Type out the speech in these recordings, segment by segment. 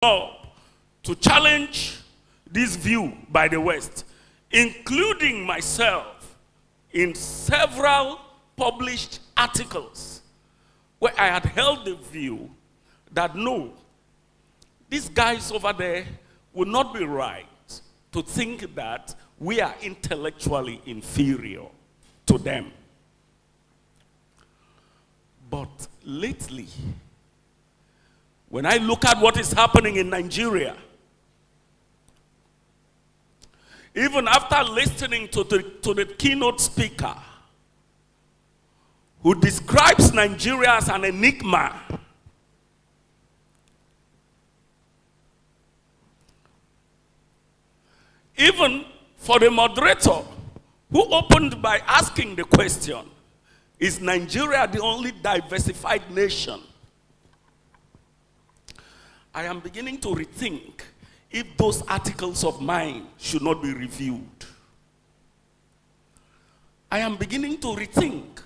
to challenge this view by the West, including myself in several published articles where I had held the view that no, these guys over there would not be right to think that we are intellectually inferior to them. But lately, when I look at what is happening in Nigeria, even after listening to the keynote speaker, who describes Nigeria as an enigma, even for the moderator, who opened by asking the question, is Nigeria the only diversified nation? I am beginning to rethink if those articles of mine should not be reviewed. I am beginning to rethink,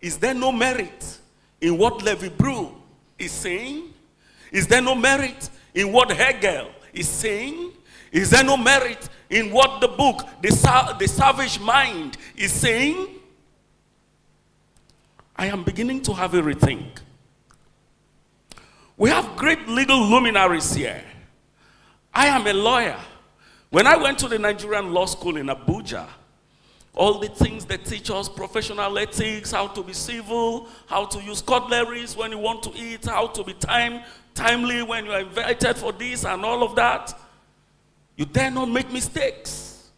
is there no merit in what Levi-Brew is saying? Is there no merit in what Hegel is saying? Is there no merit in what the book, The Savage Mind, is saying? I am beginning to have a rethink. We have great legal luminaries here. I am a lawyer. When I went to the Nigerian Law School in Abuja, all the things they teach us, professional ethics, how to be civil, how to use cutleries when you want to eat, how to be timely when you are invited for this and all of that. You dare not make mistakes.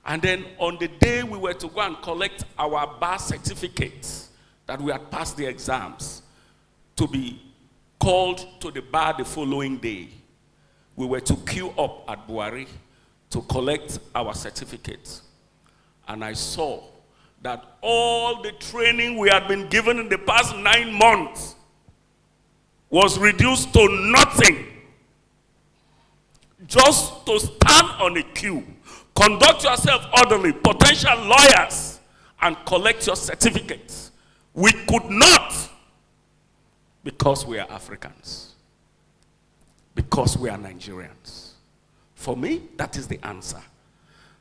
And then on the day we were to go and collect our bar certificates that we had passed the exams to be called to the bar the following day, we were to queue up at Buhari to collect our certificates. And I saw that all the training we had been given in the past 9 months was reduced to nothing. Just to stand on a queue, conduct yourself orderly, potential lawyers, and collect your certificates. We could not, because we are Africans, because we are Nigerians. For me, that is the answer.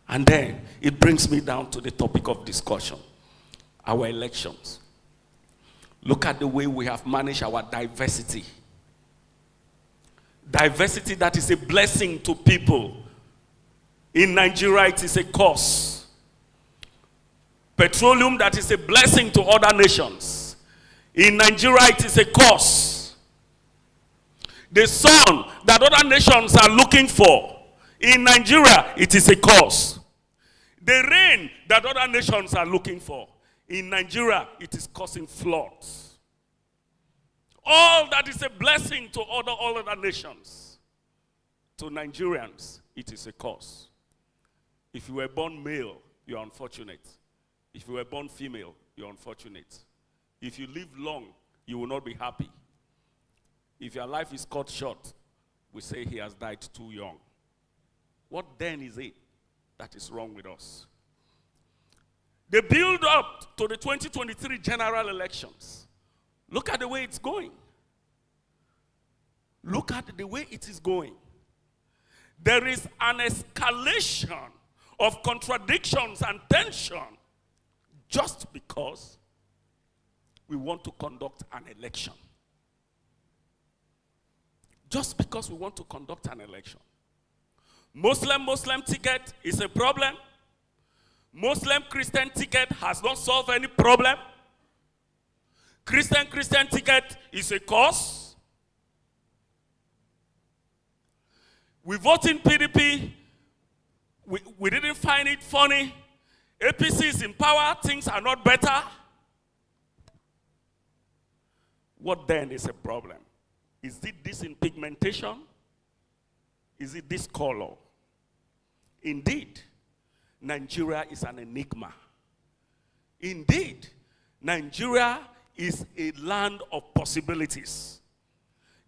And then it brings me down to the topic of discussion, our elections. Look at the way we have managed our diversity. Diversity that is a blessing to people. In Nigeria, it is a curse. Petroleum that is a blessing to other nations. In Nigeria, it is a curse. The sun that other nations are looking for, in Nigeria, it is a curse. The rain that other nations are looking for, in Nigeria, it is causing floods. All that is a blessing to all other nations, to Nigerians, it is a curse. If you were born male, you're unfortunate. If you were born female, you're unfortunate. If you live long, you will not be happy. If your life is cut short, we say he has died too young. What then is it that is wrong with us? The build up to the 2023 general elections. Look at the way it's going. Look at the way it is going. There is an escalation of contradictions and tension just because we want to conduct an election. Just because we want to conduct an election. Muslim ticket is a problem. Muslim-Christian ticket has not solved any problem. Christian ticket is a cause. We vote in PDP. We didn't find it funny. APC is in power. Things are not better. What then is a problem? Is it this in pigmentation? Is it this color? Indeed, Nigeria is an enigma. Indeed, Nigeria is a land of possibilities.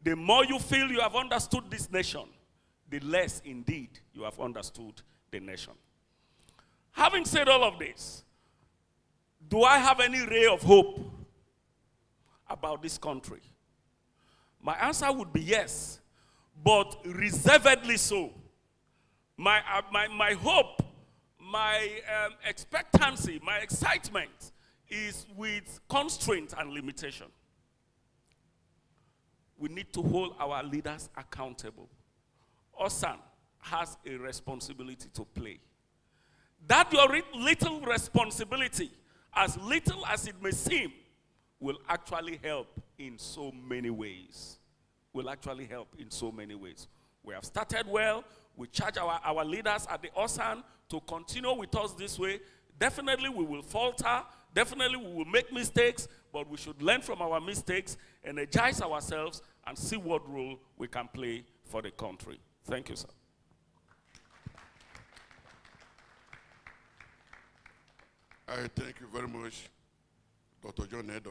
The more you feel you have understood this nation, the less indeed you have understood the nation. Having said all of this, do I have any ray of hope about this country? My answer would be yes, but reservedly so. My hope, my expectancy, my excitement is with constraint and limitation. We need to hold our leaders accountable. Osan has a responsibility to play. That your little responsibility, as little as it may seem, will actually help in so many ways. Will actually help in so many ways. We have started well. We charge our leaders at the Osan to continue with us this way. Definitely we will falter. Definitely we will make mistakes, but we should learn from our mistakes, energize ourselves, and see what role we can play for the country. Thank you, sir. I thank you very much, Dr. John Edo.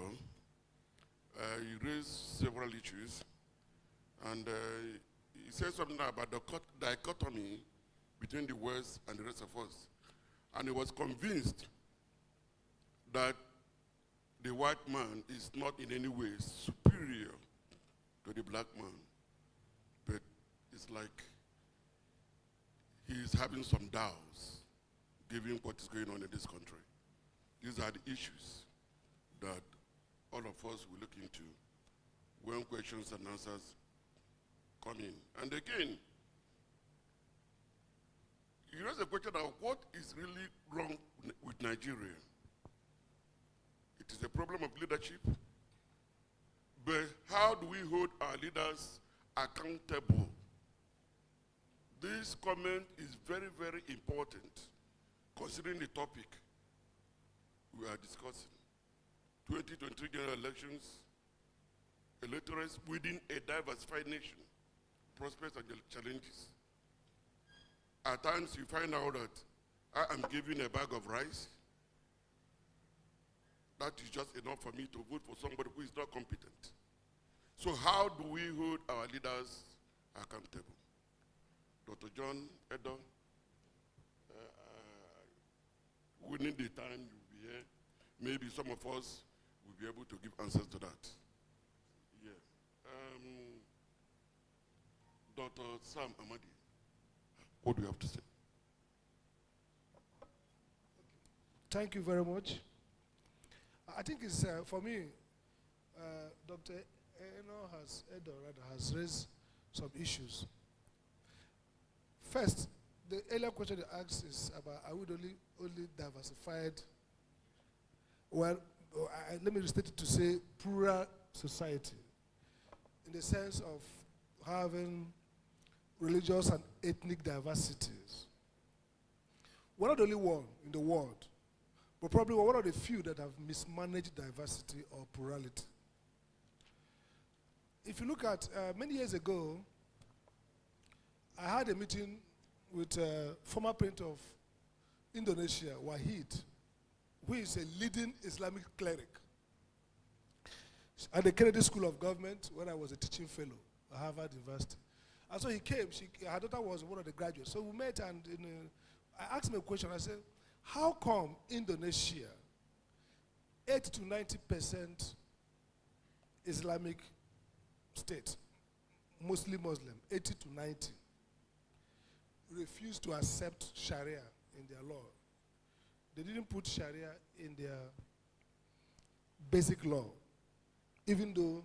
You raised several issues, and he said something about the dichotomy between the West and the rest of us. And he was convinced that the white man is not in any way superior to the black man, but it's like he's having some doubts given what is going on in this country. These are the issues that all of us will look into when questions and answers come in. And again, you raise the question of what is really wrong with Nigeria. It is a problem of leadership, but how do we hold our leaders accountable? This comment is very, very important considering the topic we are discussing. 2023 general elections, electorates within a diversified nation, prospects and challenges. At times you find out that I am given a bag of rice. That is just enough for me to vote for somebody who is not competent. So how do we hold our leaders accountable? Dr. John Edo, within the time you'll be here, maybe some of us will be able to give answers to that. Yeah. Dr. Sam Amadi, what do you have to say? Thank you very much. I think it's, for me, Dr. Edo has raised some issues. First, the earlier question they asked is about, are we only diversified? Well, let me restate it to say plural society, in the sense of having religious and ethnic diversities. We're not the only one in the world, but probably we're one of the few that have mismanaged diversity or plurality. If you look at many years ago, I had a meeting with a former president of Indonesia, Wahid, who is a leading Islamic cleric at the Kennedy School of Government when I was a teaching fellow at Harvard University. And so he came, her daughter was one of the graduates. So we met and I asked him a question. I said, how come Indonesia, 80 to 90% Islamic state, mostly Muslim, 80 to 90, refused to accept Sharia in their law? They didn't put Sharia in their basic law, even though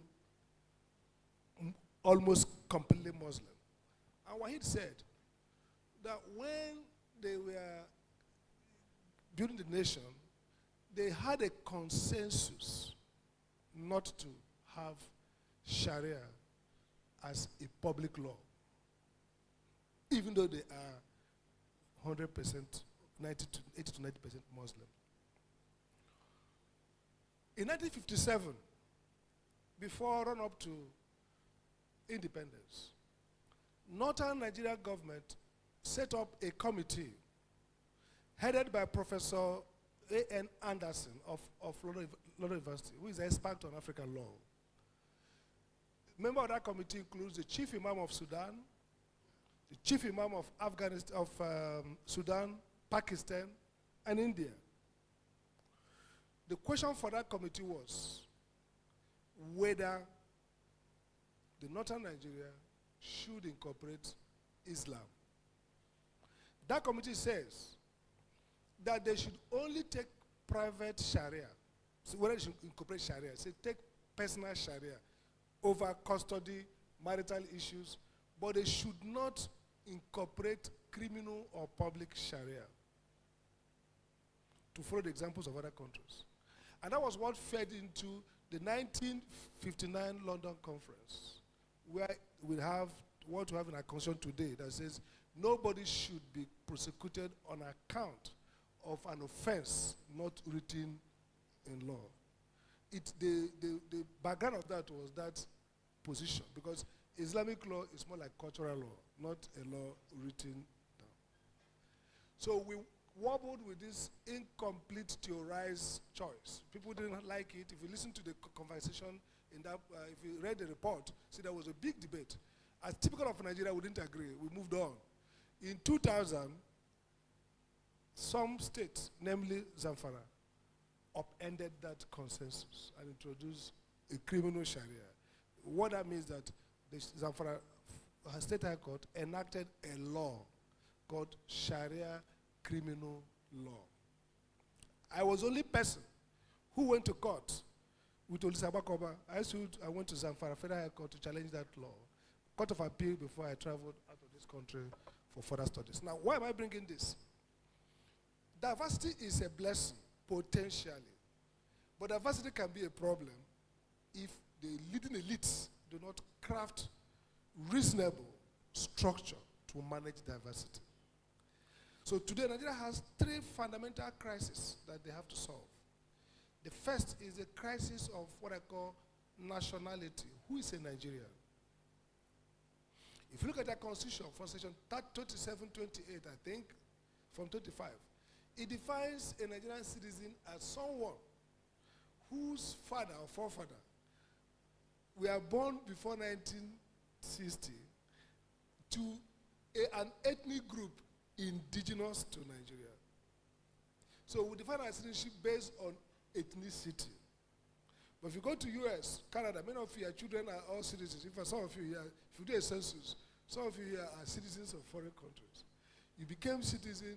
almost completely Muslim. And Wahid said that when they were building the nation, they had a consensus not to have Sharia as a public law, even though they are 100%, 80 to 90% Muslim. In 1957, before run up to independence, Northern Nigeria government set up a committee headed by Professor A.N. Anderson of London University, who is an expert on African law. Member of that committee includes the Chief Imam of Sudan, the Chief Imam of Afghanistan, Sudan, Pakistan, and India. The question for that committee was whether the northern Nigeria should incorporate Islam. That committee says that they should only take private Sharia. So whether they should incorporate Sharia, say take personal Sharia over custody, marital issues, but they should not incorporate criminal or public Sharia, to follow the examples of other countries. And that was what fed into the 1959 London Conference, where we have what we have in our constitution today that says nobody should be prosecuted on account of an offense not written in law. The background of that was that position, because Islamic law is more like cultural law, not a law written down. So we wobbled with this incomplete theorized choice. People didn't like it. If you listen to the conversation in that, if you read the report, see there was a big debate. As typical of Nigeria, we didn't agree. We moved on. In 2000, some states, namely Zamfara, upended that consensus and introduced a criminal Sharia. What that means that the Zamfara State High Court enacted a law called Sharia criminal law. I was the only person who went to court with Olisaba Koba. I went to Zamfara Federal High Court to challenge that law. Court of Appeal before I traveled out of this country for further studies. Now, why am I bringing this? Diversity is a blessing, potentially. But diversity can be a problem if the leading elites do not craft reasonable structure to manage diversity. So today, Nigeria has three fundamental crises that they have to solve. The first is the crisis of what I call nationality. Who is a Nigerian? If you look at the constitution from section 2728, I think, from 25, it defines a Nigerian citizen as someone whose father or forefather were born before 1960 to an ethnic group indigenous to Nigeria. So we define our citizenship based on ethnicity. But if you go to US, Canada, many of your children are all citizens. In fact, some of you here, if you do a census, some of you here are citizens of foreign countries. You became citizen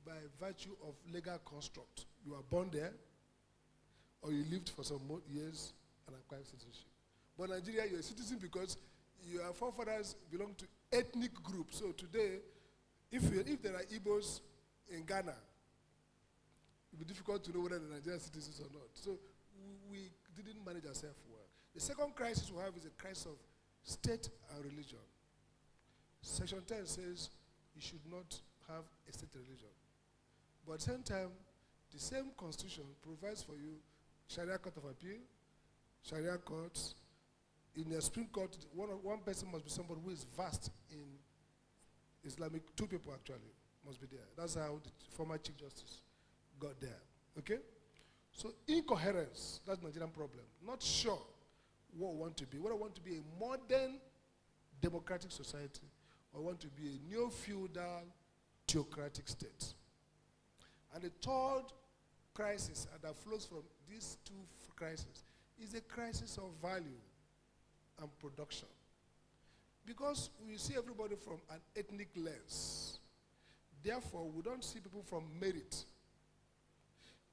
by virtue of legal construct. You were born there, or you lived for some years and acquired citizenship. But Nigeria, you're a citizen because your forefathers belong to ethnic groups. So today, if there are Igbos in Ghana, it will be difficult to know whether they're Nigerian citizens or not. So we didn't manage ourselves well. The second crisis we have is a crisis of state and religion. Section 10 says you should not have a state religion. But at the same time, the same constitution provides for you Sharia Court of Appeal, Sharia courts. In the Supreme Court, one person must be somebody who is versed in Islamic. Two people actually must be there. That's how the former Chief Justice got there. Okay? So incoherence, that's the Nigerian problem. Not sure what we want to be. Whether I want to be a modern democratic society or want to be a neo-feudal theocratic state. And the third crisis that flows from these two crises is a crisis of value and production. Because we see everybody from an ethnic lens. Therefore, we don't see people from merit.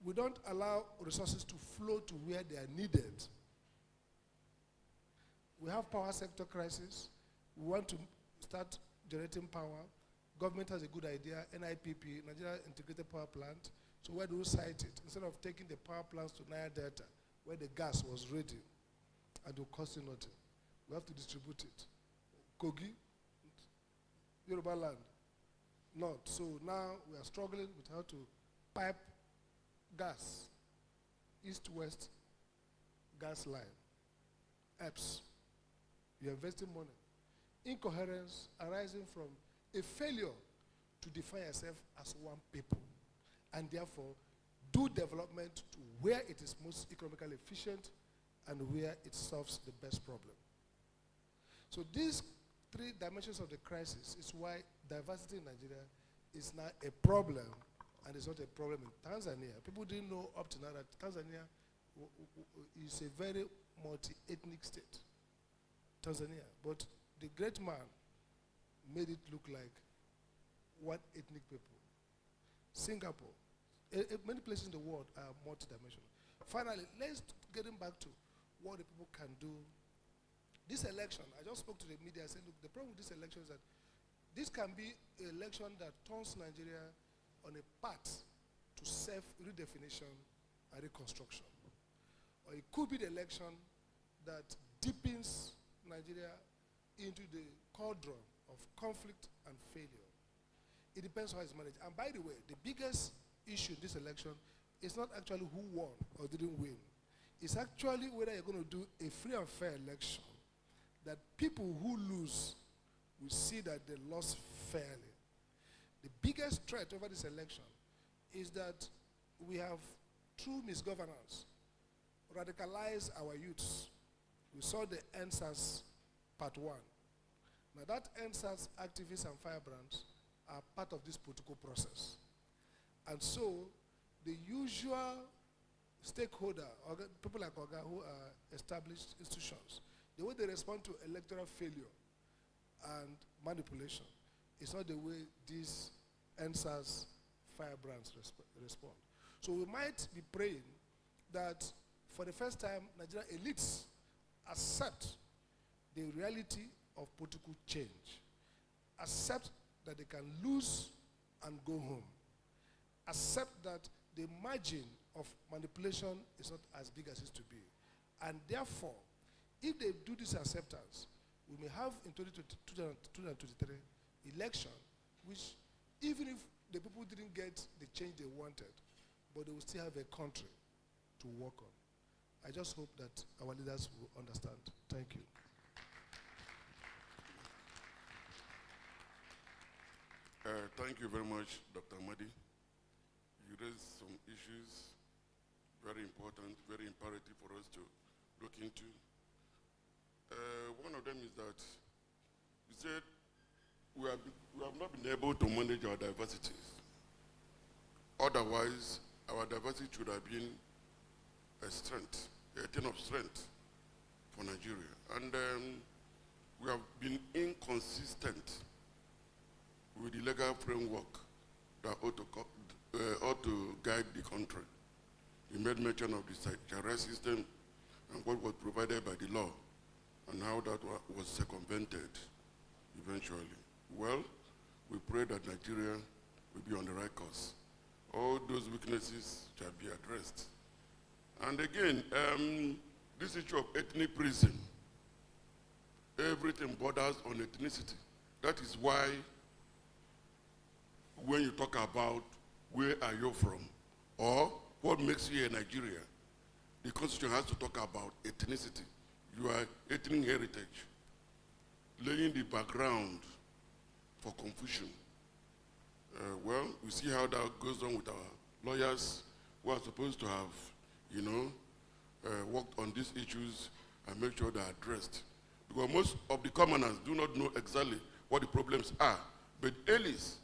We don't allow resources to flow to where they are needed. We have power sector crisis. We want to start generating power. Government has a good idea, NIPP, Nigeria Integrated Power Plant. So where do we site it? Instead of taking the power plants to Niger Delta, where the gas was ready and it will cost you nothing, we have to distribute it. Kogi, Yoruba land, not. So now we are struggling with how to pipe gas, east-west gas line, EPS. You're investing money. Incoherence arising from a failure to define yourself as one people, and therefore do development to where it is most economically efficient and where it solves the best problem. So these three dimensions of the crisis is why diversity in Nigeria is now a problem, and it's not a problem in Tanzania. People didn't know up to now that Tanzania is a very multi-ethnic state. Tanzania. But the great man made it look like one ethnic people. Singapore, many places in the world are multidimensional. Finally, let's get back to what the people can do. This election, I just spoke to the media and said, look, the problem with this election is that this can be an election that turns Nigeria on a path to self-redefinition and reconstruction. Or it could be the election that deepens Nigeria into the cauldron of conflict and failure. It depends on how it's managed. And by the way, the biggest issue in this election is not actually who won or didn't win. It's actually whether you're going to do a free and fair election that people who lose will see that they lost fairly. The biggest threat over this election is that we have, through misgovernance, radicalized our youths. We saw the NSAS Part 1. Now that NSAS activists and firebrands are part of this political process. And so the usual stakeholder, people like Oga who are established institutions, the way they respond to electoral failure and manipulation is not the way these NSAS firebrands respond. So we might be praying that for the first time, Nigerian elites accept the reality of political change, accept that they can lose and go home, accept that the margin of manipulation is not as big as it used to be. And therefore, if they do this acceptance, we may have in 2023 election, which even if the people didn't get the change they wanted, but they will still have a country to work on. I just hope that our leaders will understand. Thank you. Thank you very much, Dr. Amadi. You raised some issues, very important, very imperative for us to look into. One of them is that you said we have not been able to manage our diversities. Otherwise, our diversity should have been a strength, a thing of strength for Nigeria. And we have been inconsistent with the legal framework that ought to guide the country. You made mention of the Sharia system and what was provided by the law and how that was circumvented eventually. Well, we pray that Nigeria will be on the right course. All those weaknesses shall be addressed. And again, this issue of ethnic prison, everything borders on ethnicity. That is why when you talk about where are you from or what makes you a Nigerian, the Constitution has to talk about ethnicity, your ethnic heritage, laying the background for confusion. Well, we see how that goes on with our lawyers who are supposed to have, worked on these issues and make sure they're addressed. Because most of the commoners do not know exactly what the problems are, but elites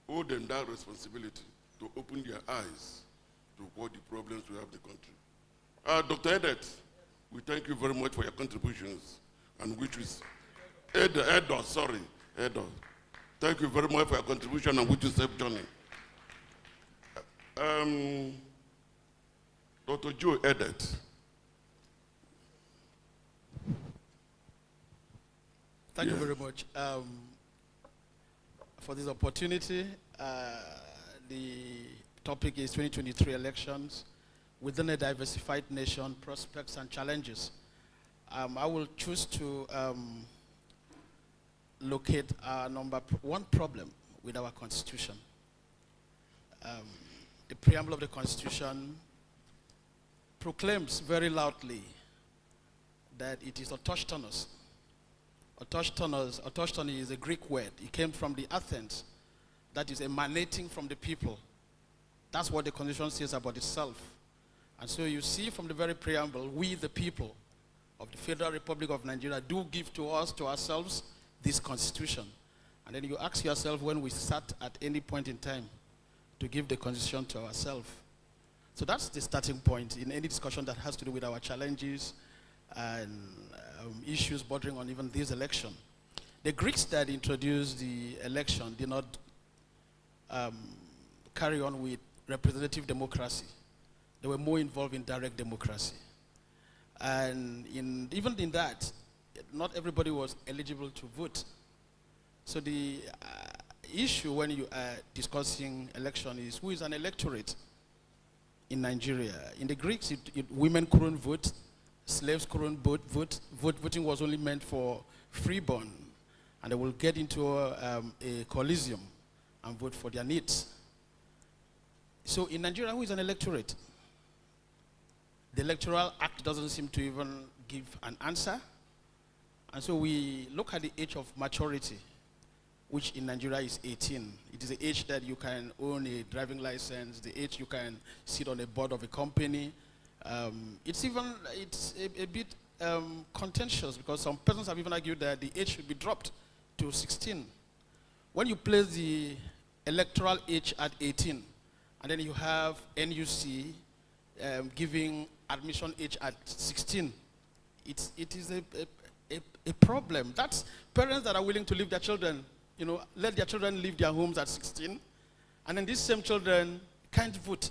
owe them that responsibility to open their eyes to what the problems we have in the country. Dr. Edet, we thank you very much for your contributions, and which is, Edo. Thank you very much for your contribution and which is safe journey. Dr. Joe Edet. Thank you very much for this opportunity. The topic is 2023 elections within a diversified nation, prospects and challenges. I will choose to locate our number one problem with our Constitution. The preamble of the Constitution proclaims very loudly that it is autochthonous. Autochthony is a Greek word. It came from the Athens, that is emanating from the people. That's what the Constitution says about itself. And so you see from the very preamble, we the people of the Federal Republic of Nigeria do give to us, to ourselves, this Constitution. And then you ask yourself when we sat at any point in time to give the Constitution to ourselves. So that's the starting point in any discussion that has to do with our challenges and issues bordering on even this election. The Greeks that introduced the election did not carry on with representative democracy. They were more involved in direct democracy. And even in that, not everybody was eligible to vote. So the issue when you are discussing election is who is an electorate in Nigeria. In the Greeks, women couldn't vote, slaves couldn't vote. Voting was only meant for freeborn. And they will get into a coliseum and vote for their needs. So in Nigeria, who is an electorate? The Electoral Act doesn't seem to even give an answer. And so we look at the age of maturity, which in Nigeria is 18. It is the age that you can own a driving license, the age you can sit on a board of a company. It's a bit contentious because some persons have even argued that the age should be dropped to 16. When you place the electoral age at 18, and then you have NUC giving admission age at 16, it is a problem. That's parents that are willing to leave their children, let their children leave their homes at 16, and then these same children can't vote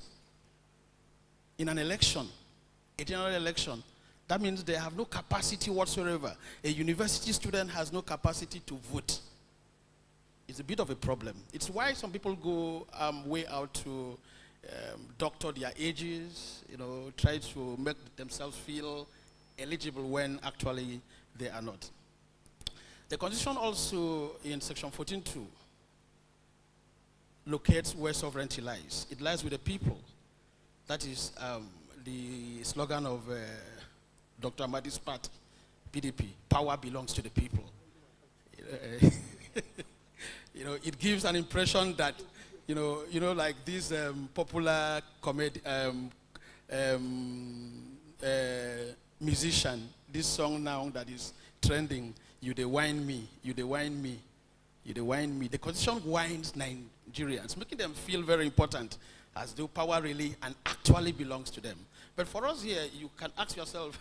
in an election, a general election. That means they have no capacity whatsoever. A university student has no capacity to vote. It's a bit of a problem. It's why some people go way out to doctor their ages, try to make themselves feel eligible when actually they are not. The Constitution also, in section 14.2, locates where sovereignty lies. It lies with the people. That is the slogan of Dr. Ahmadi's party, PDP, power belongs to the people. It gives an impression that, like this popular musician, this song now that is trending, you dey whine me, you dey whine me, you dey whine me. The Constitution whines Nigerians, making them feel very important, as though power really and actually belongs to them. But for us here, you can ask yourself,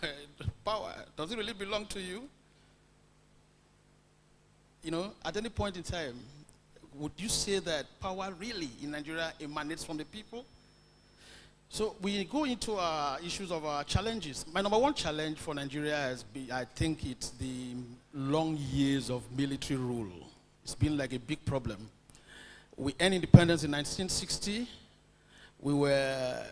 power, does it really belong to you? At any point in time, would you say that power really in Nigeria emanates from the people? So we go into our issues of our challenges. My number one challenge for Nigeria has been, I think it's the long years of military rule. It's been like a big problem. We earned independence in 1960. We were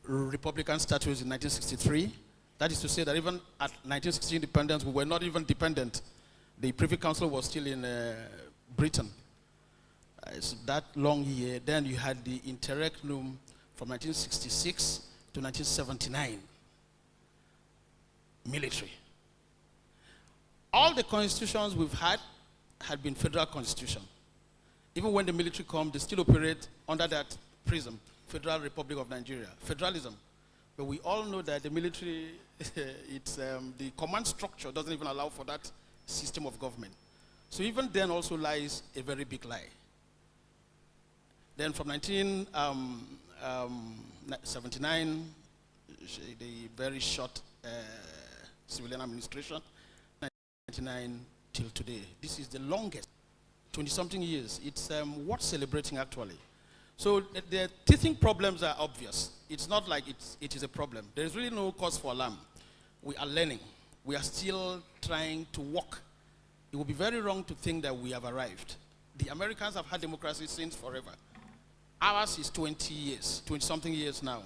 Republican status in 1963. That is to say that even at 1960 independence, we were not even dependent. The Privy Council was still in Britain. So that long year, then you had the interregnum from 1966 to 1979. Military. All the constitutions we've had been federal constitution. Even when the military come, they still operate under that prism, Federal Republic of Nigeria, federalism. But we all know that the military, the command structure doesn't even allow for that system of government. So even then also lies a very big lie. Then from 1979, the very short civilian administration, 1999 till today. This is the longest, 20-something years. It's worth celebrating actually. So the teething problems are obvious. It's not like it is a problem. There is really no cause for alarm. We are learning. We are still trying to walk. It would be very wrong to think that we have arrived. The Americans have had democracy since forever. Ours is 20 years, 20-something years now.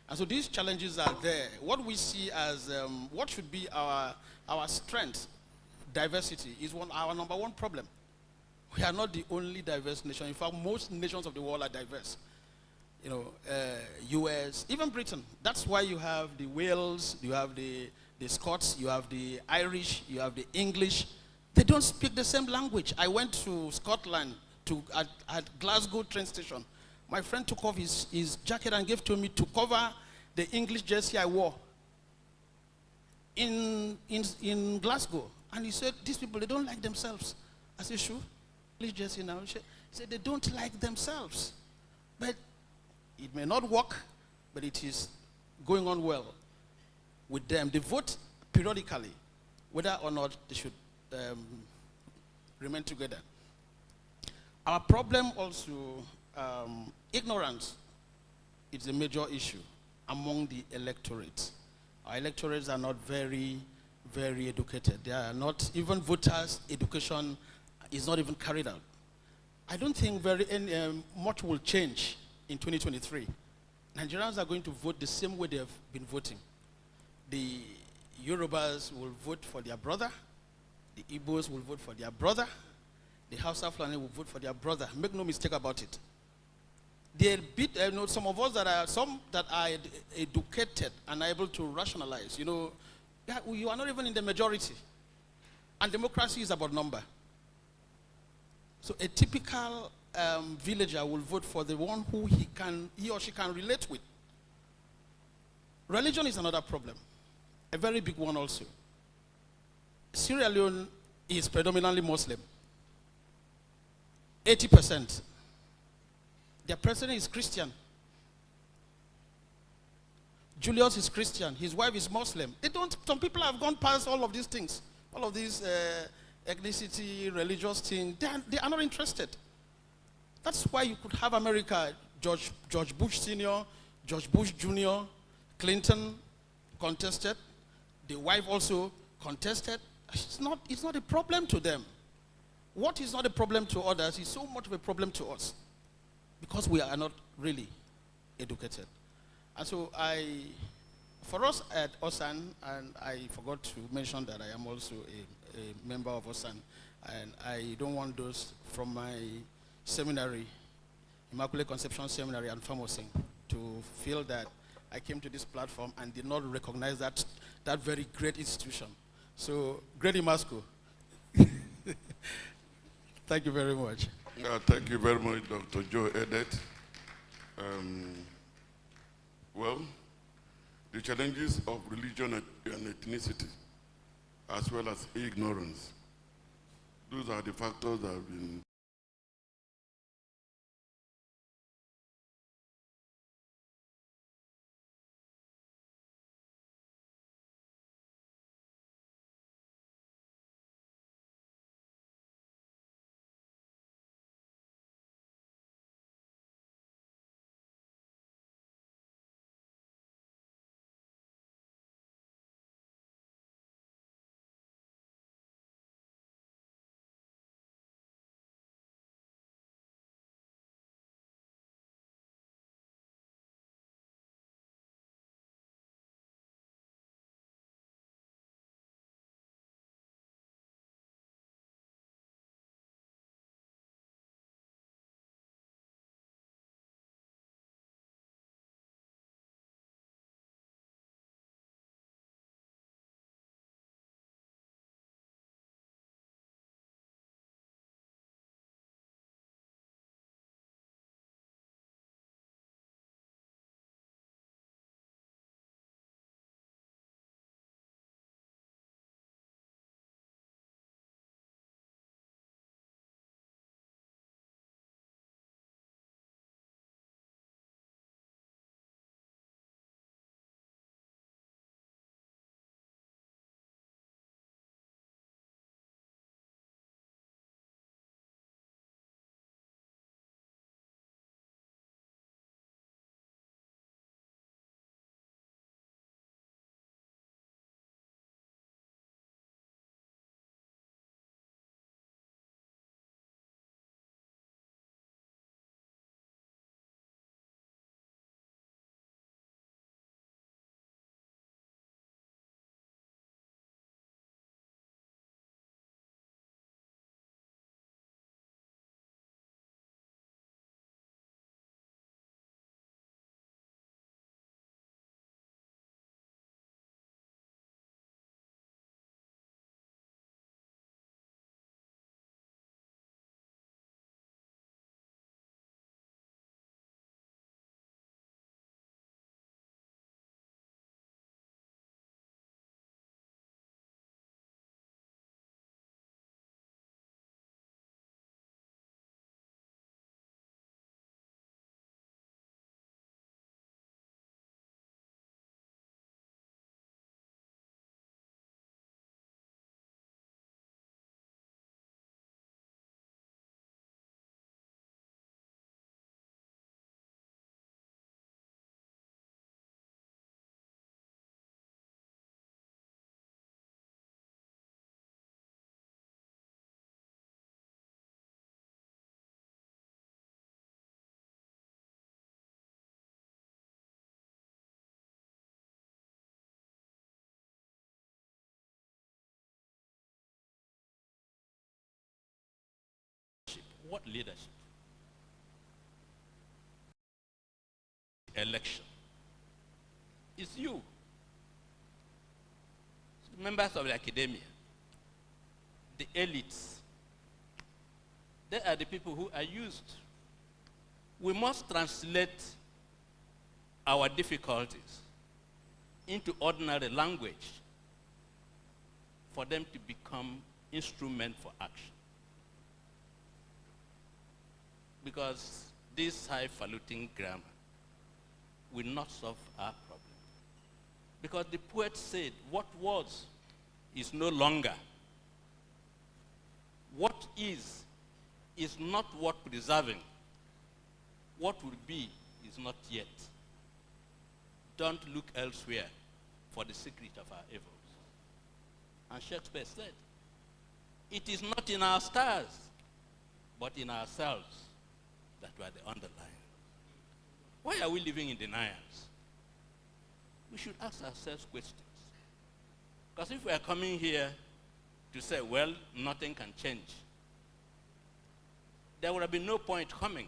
And so these challenges are there. What we see as, what should be our strength, diversity, is our number one problem. We are not the only diverse nation. In fact, most nations of the world are diverse. US, even Britain. That's why you have the Wales, you have the Scots, you have the Irish, you have the English. They don't speak the same language. I went to Scotland at Glasgow train station. My friend took off his jacket and gave to me to cover the English jersey I wore in Glasgow. And he said, these people, they don't like themselves. I said, sure. English jersey now. He said, they don't like themselves. But it may not work, but it is going on well with them. They vote periodically. whether or not they should remain together. Our problem also, ignorance is a major issue among the electorate. Our electorates are not very, very educated. They are not, even voters' education is not even carried out. I don't think much will change in 2023. Nigerians are going to vote the same way they have been voting. The Yorubas will vote for their brother. The Igbos will vote for their brother. The Hausa Fulani will vote for their brother. Make no mistake about it. They'll beat, some of us that are educated and are able to rationalize. You are not even in the majority. And democracy is about number. So a typical villager will vote for the one who he or she can relate with. Religion is another problem, a very big one also. Sierra Leone is predominantly Muslim. 80%. Their president is Christian. Julius is Christian. His wife is Muslim. Some people have gone past all of these things, all of these ethnicity, religious things. They are not interested. That's why you could have America, George Bush Sr., George Bush Jr., Clinton contested. The wife also contested. It's not a problem to them. What is not a problem to others is so much of a problem to us, because we are not really educated. And so for us at Osan, and I forgot to mention that I am also a member of Osan, and I don't want those from my seminary, Immaculate Conception Seminary and Pharmacy, to feel that I came to this platform and did not recognize that very great institution. So, great Imasco. Thank you very much. Thank you very much, Dr. Joe Edet. Well, the challenges of religion and ethnicity, as well as ignorance, those are the factors that have been What leadership? Election. It's you. It's members of the academia, the elites. They are the people who are used. We must translate our difficulties into ordinary language for them to become instrument for action. Because this highfalutin grammar will not solve our problem. Because the poet said, what was is no longer. What is not worth preserving. What will be is not yet. Don't look elsewhere for the secret of our evils. And Shakespeare said, it is not in our stars, but in ourselves that we are the underlying. Why are we living in denials? We should ask ourselves questions. Because if we are coming here to say, well, nothing can change, there would have been no point coming.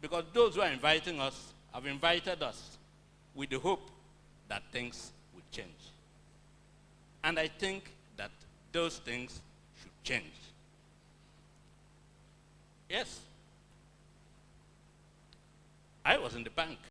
Because those who are inviting us have invited us with the hope that things will change. And I think that those things should change. Yes. I was in the bank